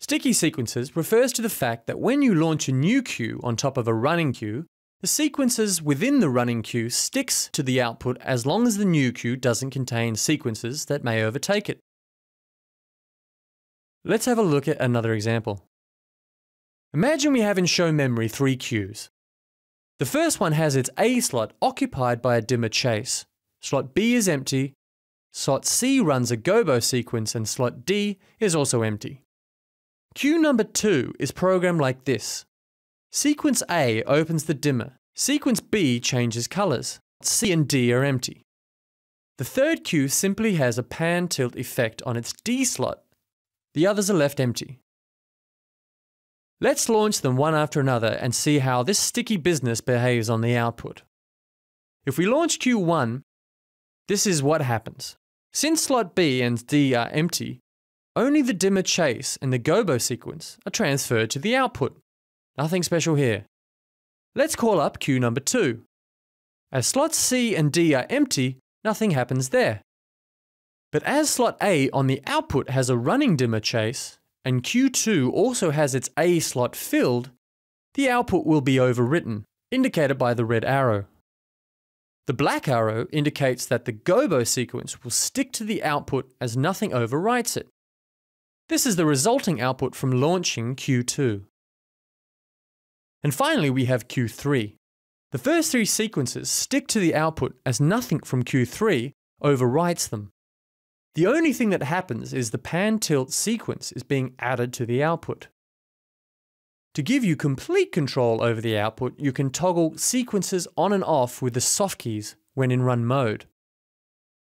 Sticky sequences refers to the fact that when you launch a new queue on top of a running queue, the sequences within the running queue sticks to the output as long as the new queue doesn't contain sequences that may overtake it. Let's have a look at another example. Imagine we have in show memory 3 queues. The first one has its A slot occupied by a dimmer chase. Slot B is empty, slot C runs a gobo sequence, and slot D is also empty. Queue number 2 is programmed like this. Sequence A opens the dimmer. Sequence B changes colors. C and D are empty. The third queue simply has a pan tilt effect on its D slot. The others are left empty. Let's launch them one after another and see how this sticky business behaves on the output. If we launch Q1, this is what happens. Since slot B and D are empty, only the dimmer chase and the gobo sequence are transferred to the output. Nothing special here. Let's call up queue number 2. As slots C and D are empty, nothing happens there. But as slot A on the output has a running dimmer chase, and Q2 also has its A slot filled, the output will be overwritten, indicated by the red arrow. The black arrow indicates that the gobo sequence will stick to the output as nothing overwrites it. This is the resulting output from launching Q2. And finally we have Q3. The first 3 sequences stick to the output as nothing from Q3 overwrites them. The only thing that happens is the pan tilt sequence is being added to the output. To give you complete control over the output, you can toggle sequences on and off with the soft keys when in run mode.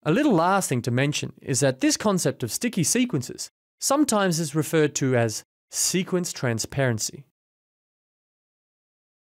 A little last thing to mention is that this concept of sticky sequences sometimes is referred to as sequence transparency.